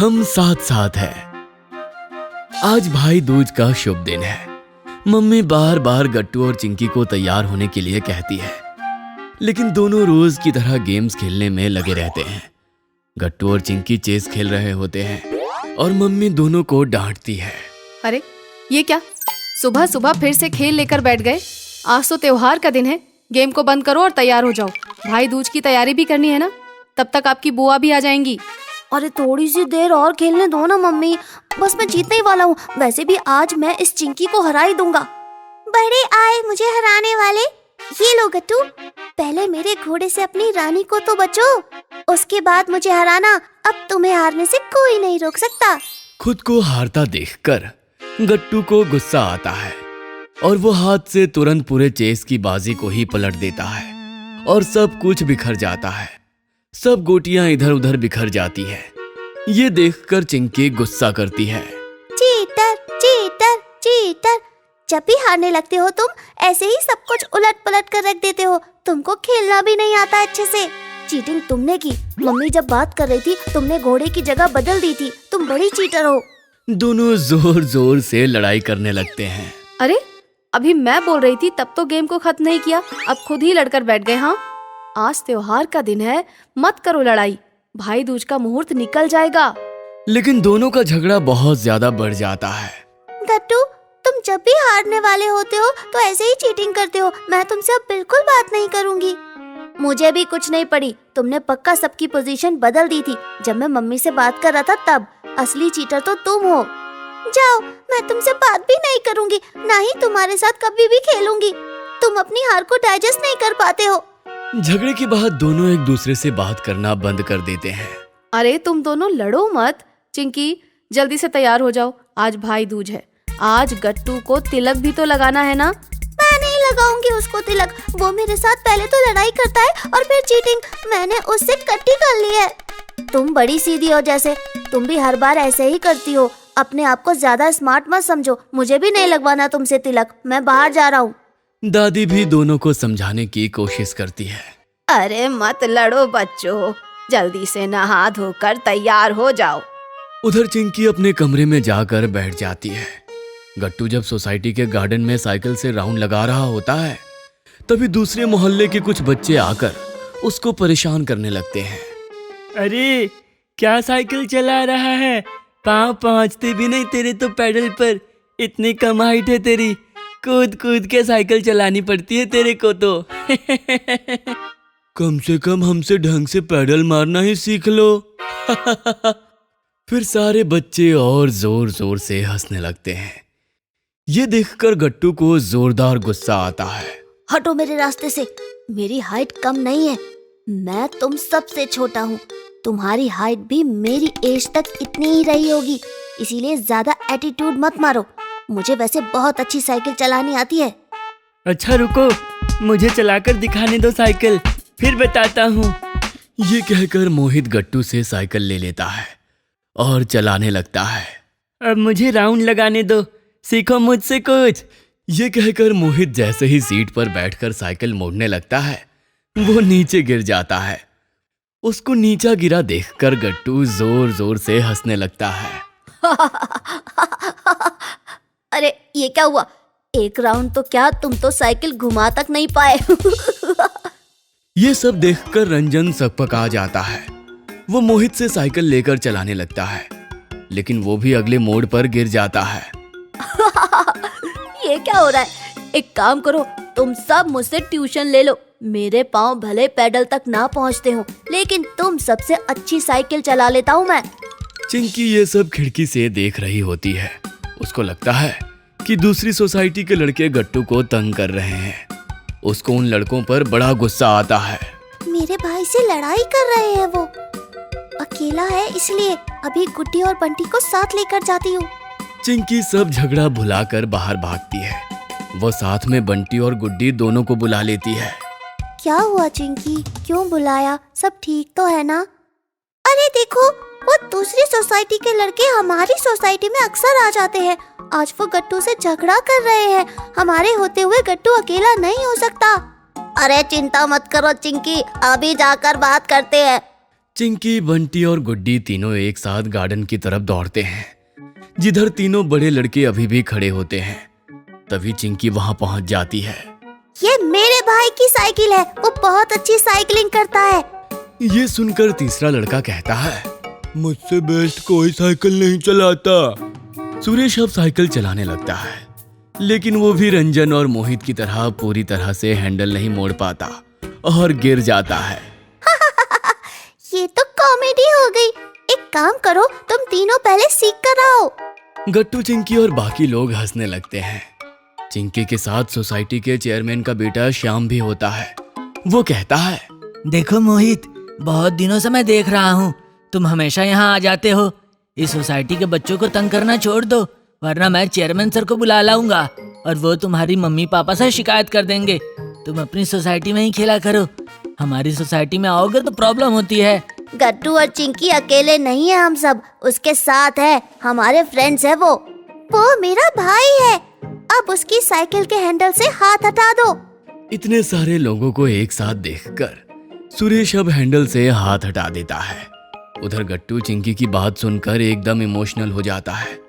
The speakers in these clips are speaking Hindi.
हम साथ साथ हैं। आज भाई दूज का शुभ दिन है। मम्मी बार बार गट्टू और चिंकी को तैयार होने के लिए कहती है, लेकिन दोनों रोज की तरह गेम्स खेलने में लगे रहते हैं। गट्टू और चिंकी चेस खेल रहे होते हैं और मम्मी दोनों को डांटती है। अरे ये क्या, सुबह सुबह फिर से खेल लेकर बैठ गए। आज तो त्योहार का दिन है, गेम को बंद करो और तैयार हो जाओ। भाई दूज की तैयारी भी करनी है ना, तब तक आपकी बुआ भी आ जाएंगी। अरे थोड़ी सी देर और खेलने दो ना मम्मी, बस मैं जीतने ही वाला हूँ। वैसे भी आज मैं इस चिंकी को हरा ही दूंगा। बड़े आए मुझे हराने वाले। ये लो गट्टू, पहले मेरे घोड़े से अपनी रानी को तो बचो, उसके बाद मुझे हराना। अब तुम्हें हारने से कोई नहीं रोक सकता। खुद को हारता देखकर गट्टू को गुस्सा आता है और वो हाथ से तुरंत पूरे चेस की बाजी को ही पलट देता है और सब कुछ बिखर जाता है। सब गोटियां इधर उधर बिखर जाती है। ये देखकर चिंकी गुस्सा करती है। चीटर चीटर चीटर, जब भी हारने लगते हो तुम ऐसे ही सब कुछ उलट पलट कर रख देते हो। तुमको खेलना भी नहीं आता अच्छे से। चीटिंग तुमने की। मम्मी जब बात कर रही थी तुमने घोड़े की जगह बदल दी थी। तुम बड़ी चीटर हो। दोनों जोर जोर से लड़ाई करने लगते हैं। अरे अभी मैं बोल रही थी तब तो गेम को खत्म नहीं किया, अब खुद ही लड़कर बैठ गए। हाँ, आज त्योहार का दिन है, मत करो लड़ाई। भाई दूज का मुहूर्त निकल जाएगा। लेकिन दोनों का झगड़ा बहुत ज्यादा बढ़ जाता है। गट्टू, तुम जब भी हारने वाले होते हो तो ऐसे ही चीटिंग करते हो। मैं तुमसे अब बिल्कुल बात नहीं करूंगी। मुझे भी कुछ नहीं पड़ी, तुमने पक्का सबकी पोजीशन बदल दी थी जब मैं मम्मी से बात कर रहा था तब। असली चीटर तो तुम हो। जाओ, मैं तुमसे बात भी नहीं करूंगी, ना ही तुम्हारे साथ कभी भी खेलूंगी। तुम अपनी हार को डाइजेस्ट नहीं कर पाते हो। झगड़े के बाद दोनों एक दूसरे से बात करना बंद कर देते हैं। अरे तुम दोनों लड़ो मत। चिंकी जल्दी से तैयार हो जाओ, आज भाई दूज है। आज गट्टू को तिलक भी तो लगाना है ना। मैं नहीं लगाऊंगी उसको तिलक। वो मेरे साथ पहले तो लड़ाई करता है और फिर चीटिंग। मैंने उससे कट्टी कर ली है। तुम बड़ी सीधी हो जैसे, तुम भी हर बार ऐसे ही करती हो। अपने आप को ज्यादा स्मार्ट मत समझो। मुझे भी नहीं लगवाना तुमसे तिलक, मैं बाहर जा रहा हूँ। दादी भी दोनों को समझाने की कोशिश करती है। अरे मत लड़ो बच्चों, जल्दी से नहा धोकर तैयार हो जाओ। उधर चिंकी अपने कमरे में जाकर बैठ जाती है। गट्टू जब सोसाइटी के गार्डन में साइकिल से राउंड लगा रहा होता है तभी दूसरे मोहल्ले के कुछ बच्चे आकर उसको परेशान करने लगते हैं। अरे क्या साइकिल चला रहा है, पाँव पहुँचते भी नहीं तेरे तो पैडल पर। इतनी कम हाइट है तेरी, कूद कूद के साइकिल चलानी पड़ती है तेरे को तो। कम से कम हमसे ढंग से पैडल मारना ही सीख लो। फिर सारे बच्चे और जोर जोर से हंसने लगते हैं। ये देखकर गट्टू को जोरदार गुस्सा आता है। हटो मेरे रास्ते से, मेरी हाइट कम नहीं है। मैं तुम सबसे छोटा हूँ। तुम्हारी हाइट भी मेरी एज तक इतनी ही रही होगी, इसीलिए ज्यादा एटीट्यूड मत मारो। मुझे वैसे बहुत अच्छी साइकिल चलानी आती है। अच्छा रुको, मुझे चलाकर दिखाने दो साइकिल, फिर बताता हूँ। ये कहकर मोहित गट्टू से साइकिल ले लेता है और चलाने लगता है। अब मुझे राउंड लगाने दो, सीखो मुझसे कुछ। ये कहकर मोहित जैसे ही सीट पर बैठकर साइकिल मोड़ने लगता है वो नीचे गिर जाता है। उसको नीचा गिरा देखकर गट्टू जोर जोर से हंसने लगता है। अरे ये क्या हुआ? एक राउंड तो क्या, तुम तो साइकिल घुमा तक नहीं पाए। ये सब देखकर रंजन सकपका जाता है। वो मोहित से साइकिल लेकर चलाने लगता है, लेकिन वो भी अगले मोड़ पर गिर जाता है। ये क्या हो रहा है? एक काम करो, तुम सब मुझसे ट्यूशन ले लो। मेरे पाँव भले पैडल तक ना पहुँचते हो, लेकिन तुम सबसे अच्छी साइकिल चला लेता हूँ मैं। चिंकी ये सब खिड़की से देख रही होती है। उसको लगता है कि दूसरी सोसाइटी के लड़के गट्टू को तंग कर रहे हैं। उसको उन लड़कों पर बड़ा गुस्सा आता है। मेरे भाई से लड़ाई कर रहे हैं वो। अकेला है इसलिए अभी गुड्डी और बंटी को साथ लेकर जाती हूँ। चिंकी सब झगड़ा भुलाकर बाहर भागती है। वो साथ में बंटी और गुड्डी दोनों को बुला लेती है। क्या हुआ चिंकी, क्यों बुलाया? सब ठीक तो है ना? अरे देखो, वो दूसरी सोसाइटी के लड़के हमारी सोसाइटी में अक्सर आ जाते हैं। आज वो गट्टू से झगड़ा कर रहे हैं। हमारे होते हुए गट्टू अकेला नहीं हो सकता। अरे चिंता मत करो चिंकी, अभी जाकर बात करते हैं। चिंकी, बंटी और गुड्डी तीनों एक साथ गार्डन की तरफ दौड़ते हैं, जिधर तीनों बड़े लड़के अभी भी खड़े होते हैं। तभी चिंकी वहां पहुंच जाती है। ये मेरे भाई की साइकिल है, वो बहुत अच्छी साइकिलिंग करता है। ये सुनकर तीसरा लड़का कहता है, मुझसे बेस्ट कोई साइकिल नहीं चलाता। सुरेश अब साइकिल चलाने लगता है, लेकिन वो भी रंजन और मोहित की तरह पूरी तरह से हैंडल नहीं मोड़ पाता और गिर जाता है। ये तो कॉमेडी हो गई। एक काम करो, तुम तीनों पहले सीख कर आओ। गट्टू, चिंकी और बाकी लोग हंसने लगते हैं। चिंकी के साथ सोसाइटी के चेयरमैन का बेटा श्याम भी होता है। वो कहता है, देखो मोहित, बहुत दिनों से मैं देख रहा हूँ तुम हमेशा यहाँ आ जाते हो। इस सोसाइटी के बच्चों को तंग करना छोड़ दो, वरना मैं चेयरमैन सर को बुला लाऊंगा और वो तुम्हारी मम्मी पापा से शिकायत कर देंगे। तुम अपनी सोसाइटी में ही खेला करो, हमारी सोसाइटी में आओगे तो प्रॉब्लम होती है। गट्टू और चिंकी अकेले नहीं है, हम सब उसके साथ है, हमारे फ्रेंड्स है। वो मेरा भाई है। अब उसकी साइकिल के हैंडल से हाथ हटा दो। इतने सारे लोगों को एक साथ देखकर सुरेश अब हैंडल से हाथ हटा देता है। उधर गट्टू चिंकी की बात सुनकर एकदम इमोशनल हो जाता है।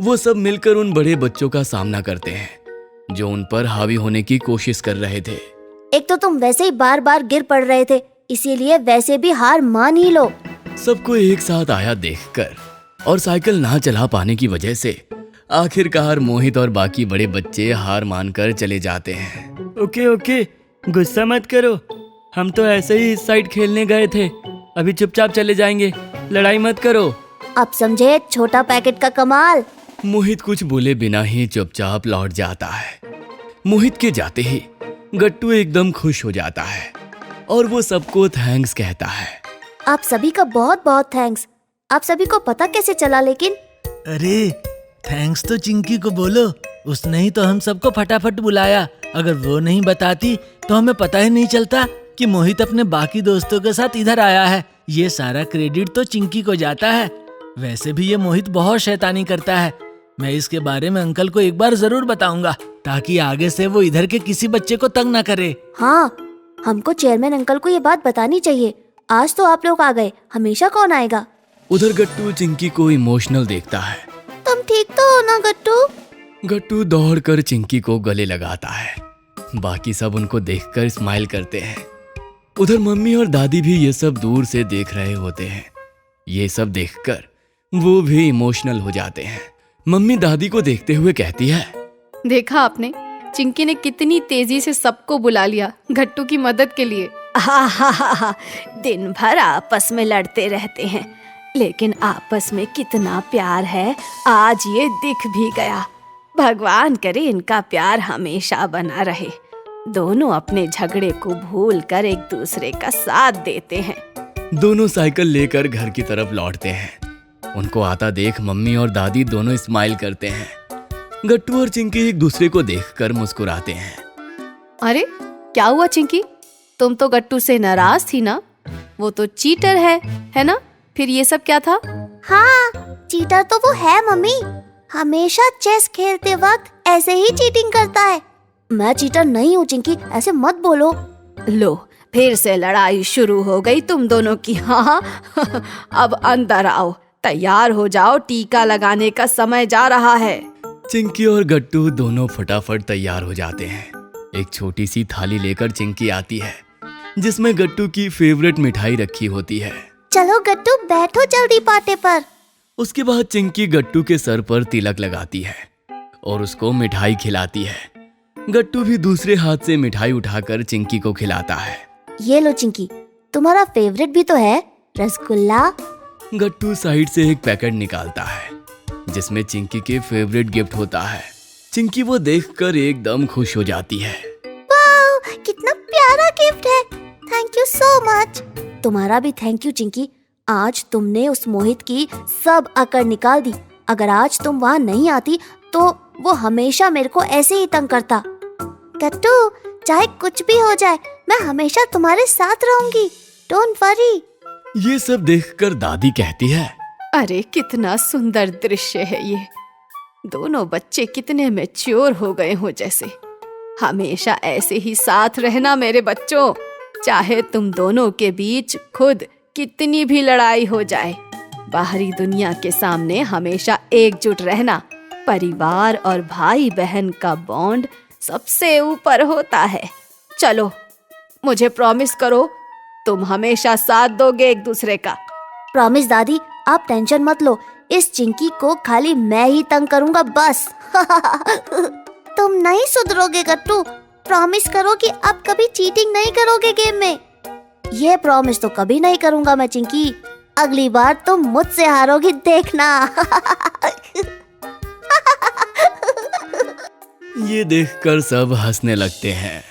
वो सब मिलकर उन बड़े बच्चों का सामना करते हैं जो उन पर हावी होने की कोशिश कर रहे थे। एक तो तुम वैसे ही बार बार गिर पड़ रहे थे, इसीलिए वैसे भी हार मान ही लो। सबको एक साथ आया देखकर और साइकिल ना चला पाने की वजह से आखिरकार मोहित और बाकी बड़े बच्चे हार मानकर चले जाते हैं। ओके, गुस्सा मत करो, हम तो ऐसे ही इस साइड खेलने गए थे, अभी चुपचाप चले जाएंगे, लड़ाई मत करो। अब समझे छोटा पैकेट का कमाल। मोहित कुछ बोले बिना ही चुपचाप लौट जाता है। मोहित के जाते ही गट्टू एकदम खुश हो जाता है और वो सबको थैंक्स कहता है। आप सभी का बहुत बहुत थैंक्स। आप सभी को पता कैसे चला? लेकिन अरे थैंक्स तो चिंकी को बोलो, उसने ही तो हम सबको फटाफट बुलाया। अगर वो नहीं बताती तो हमें पता ही नहीं चलता कि मोहित अपने बाकी दोस्तों के साथ इधर आया है। ये सारा क्रेडिट तो चिंकी को जाता है। वैसे भी ये मोहित बहुत शैतानी करता है। मैं इसके बारे में अंकल को एक बार जरूर बताऊंगा, ताकि आगे से वो इधर के किसी बच्चे को तंग ना करे। हाँ, हमको चेयरमैन अंकल को ये बात बतानी चाहिए। आज तो आप लोग आ गए, हमेशा कौन आएगा? उधर गट्टू चिंकी को इमोशनल देखता है। तुम ठीक तो हो ना गट्टू? गट्टू दौड़कर चिंकी को गले लगाता है। बाकी सब उनको देखकर स्माइल करते हैं। उधर मम्मी और दादी भी ये सब दूर से देख रहे होते हैं। ये सब देखकर वो भी इमोशनल हो जाते हैं। मम्मी दादी को देखते हुए कहती है, देखा आपने, चिंकी ने कितनी तेजी से सबको बुला लिया गट्टू की मदद के लिए। दिन भर आपस में लड़ते रहते हैं, लेकिन आपस में कितना प्यार है आज ये दिख भी गया। भगवान करे इनका प्यार हमेशा बना रहे। दोनों अपने झगड़े को भूल कर एक दूसरे का साथ देते हैं। दोनों साइकिल लेकर घर की तरफ लौटते हैं। उनको आता देख मम्मी और दादी दोनों स्माइल करते हैं। गट्टू और चिंकी एक दूसरे को देखकर मुस्कुराते हैं। अरे क्या हुआ चिंकी, तुम तो गट्टू से नाराज थी ना? वो तो चीटर है ना? फिर ये सब क्या था? हाँ, चीटर तो वो है मम्मी। हमेशा चेस खेलते वक्त ऐसे ही चीटिंग करता है। मैं चीटर नहीं हूँ चिंकी, ऐसे मत बोलो। लो, फिर से लड़ाई शुरू हो गई तुम दोनों की। हाँ अब अंदर आओ, तैयार हो जाओ, टीका लगाने का समय जा रहा है। चिंकी और गट्टू दोनों फटाफट तैयार हो जाते हैं। एक छोटी सी थाली लेकर चिंकी आती है, जिसमें गट्टू की फेवरेट मिठाई रखी होती है। चलो गट्टू, बैठो जल्दी पाटे पर। उसके बाद चिंकी गट्टू के सर पर तिलक लगाती है और उसको मिठाई खिलाती है। गट्टू भी दूसरे हाथ से मिठाई उठाकर चिंकी को खिलाता है। ये लो चिंकी, तुम्हारा फेवरेट भी तो है, रसगुल्ला। गट्टू साइड से एक पैकेट निकालता है, जिसमें चिंकी के फेवरेट गिफ्ट होता है। चिंकी वो देखकर एकदम खुश हो जाती है। वाह, कितना प्यारा गिफ्ट है। Thank you so much. तुम्हारा भी थैंक यू चिंकी। आज तुमने उस मोहित की सब अकड़ निकाल दी। अगर आज तुम वहाँ नहीं आती तो वो हमेशा मेरे को ऐसे ही तंग करता। गट्टू, चाहे कुछ भी हो जाए, मैं हमेशा तुम्हारे साथ रहूंगी। Don't worry. ये सब देखकर दादी कहती है, अरे कितना सुंदर दृश्य है ये। दोनों बच्चे कितने मैच्योर हो गए हो जैसे। हमेशा ऐसे ही साथ रहना मेरे बच्चों, चाहे तुम दोनों के बीच खुद कितनी भी लड़ाई हो जाए, बाहरी दुनिया के सामने हमेशा एकजुट रहना, परिवार और भाई बहन का बॉन्ड सबसे ऊपर होता है। चलो, मुझे प्रॉमिस करो तुम हमेशा साथ दोगे एक दूसरे का। प्रॉमिस दादी, आप टेंशन मत लो, इस चिंकी को खाली मैं ही तंग करूंगा बस। तुम नहीं सुधरोगे गट्टू, प्रॉमिस करो कि अब कभी चीटिंग नहीं करोगे गेम में। ये प्रॉमिस तो कभी नहीं करूंगा मैं चिंकी, अगली बार तुम मुझसे हारोगी देखना। ये देखकर सब हंसने लगते हैं।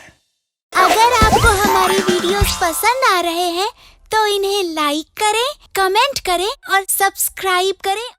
अगर आपको हमारी वीडियोस पसंद आ रहे हैं तो इन्हें लाइक करें, कमेंट करें और सब्सक्राइब करें